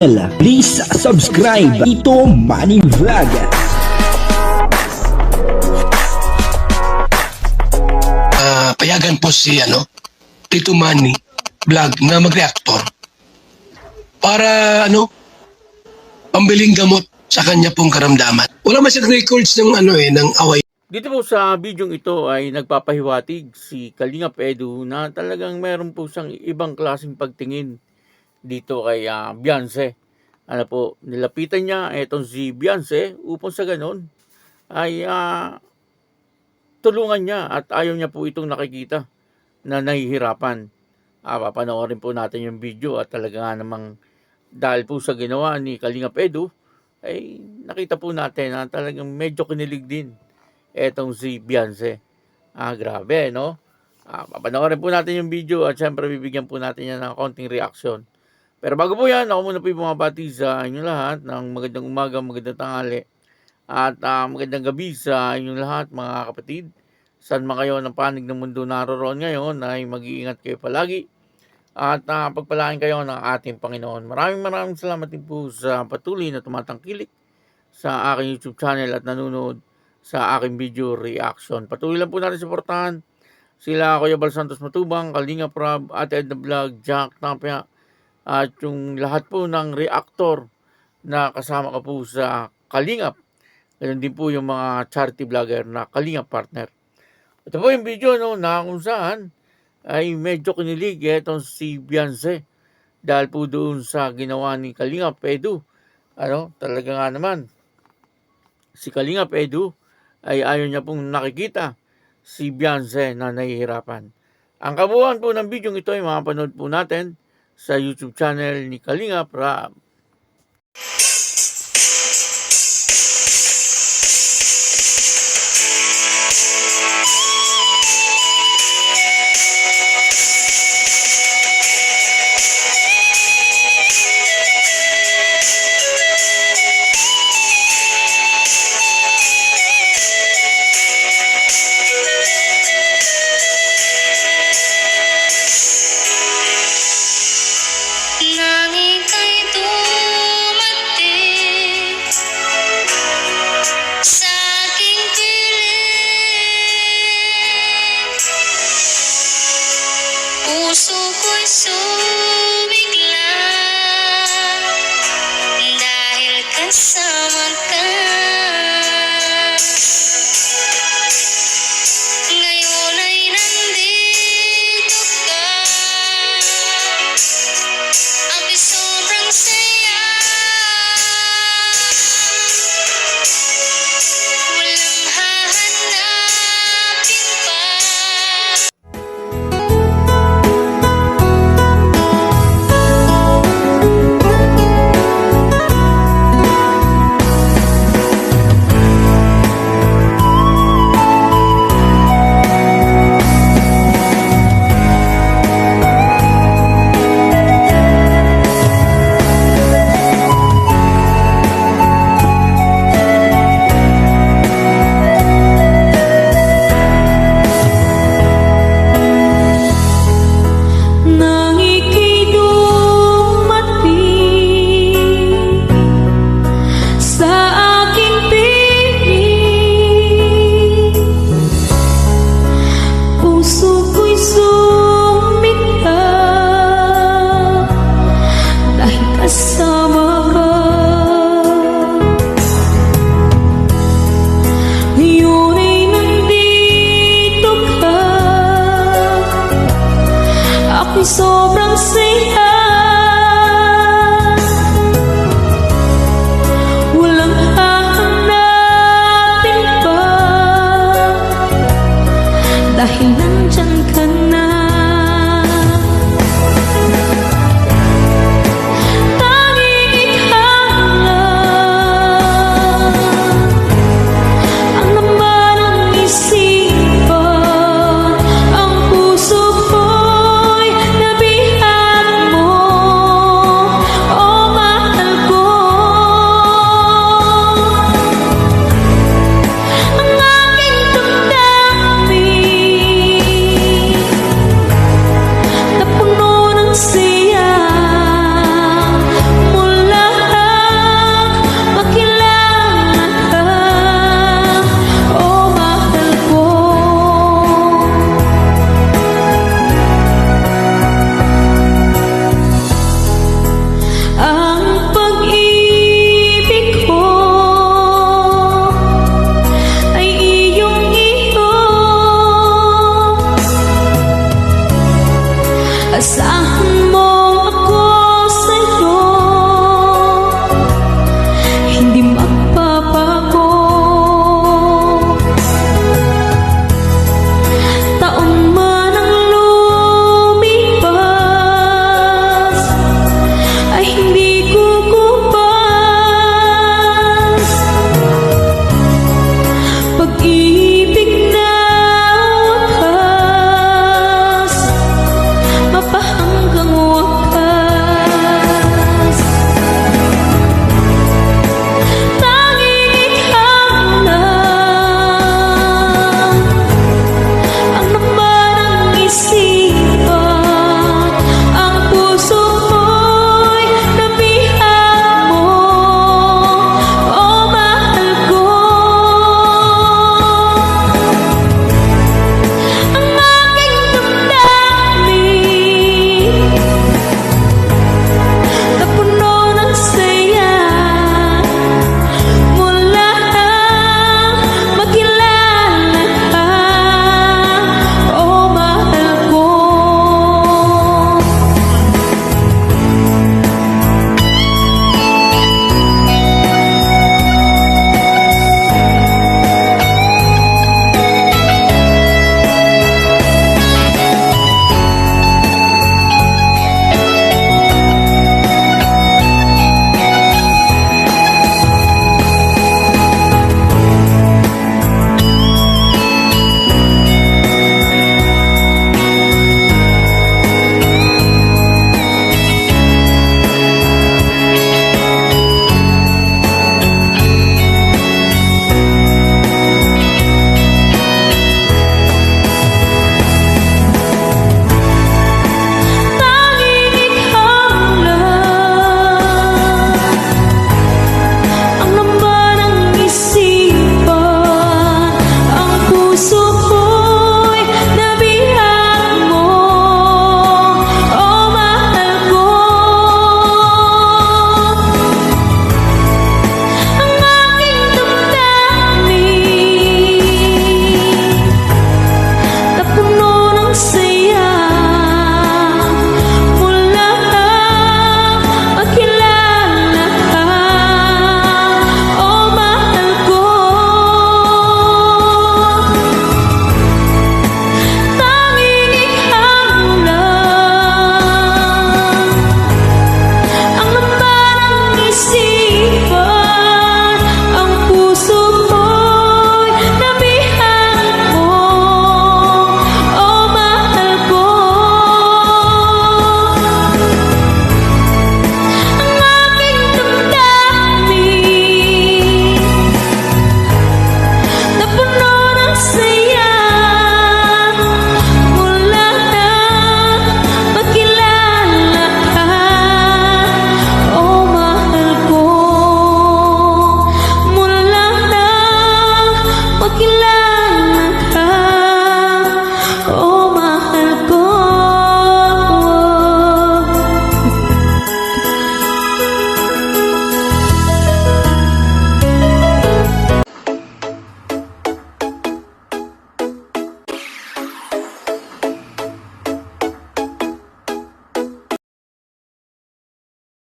Please subscribe Ito Money Vlog. Payagan po si Tito Manny Vlog na mag-reactor para pambiling gamot sa kanya pong karamdaman. Wala man siyang records ng ng away. Dito po sa bidyong ito ay nagpapahiwatig si Kalingap Edu na talagang meron po siyang ibang klaseng pagtingin dito kay Beyonce. Ano po, nilapitan niya etong si Beyonce upang sa ganon ay tulungan niya at ayaw niya po itong nakikita na nahihirapan. Papanoorin po natin yung video at talaga nga namang dahil po sa ginawa ni Kalingap Edu ay nakita po natin na talagang medyo kinilig din etong si Beyonce. Grabe, no? Papanoorin po natin yung video at syempre bibigyan po natin yan ng konting reaction. Pero bago po yan, ako muna po yung bumabati sa inyo lahat ng magandang umaga, magandang tanghali at magandang gabi sa inyong lahat mga kapatid. Saan man kayo ng panig ng mundo naroon ngayon ay mag-iingat kayo palagi at pagpalain kayo ng ating Panginoon. Maraming salamat din po sa patuloy na tumatangkilik sa aking YouTube channel at nanonood sa aking video reaction. Patuloy lang po natin suportahan sila Kuya Bal Santos Matubang, Kalinga Prab, Ate Edna Vlog, Jack Tapia, at yung lahat po ng reactor na kasama ka po sa Kalingap. Ganun din po yung mga charity vlogger na Kalingap partner. Ito po yung video na kung saan ay medyo kinilig itong si Beyonce dahil po doon sa ginawa ni Kalingap Edu. Talaga nga naman si Kalingap Edu ay ayaw niya pong nakikita si Beyonce na nahihirapan. Ang kabuuan po ng video ito ay mapanood po natin sa YouTube channel ni Kalingap Rab.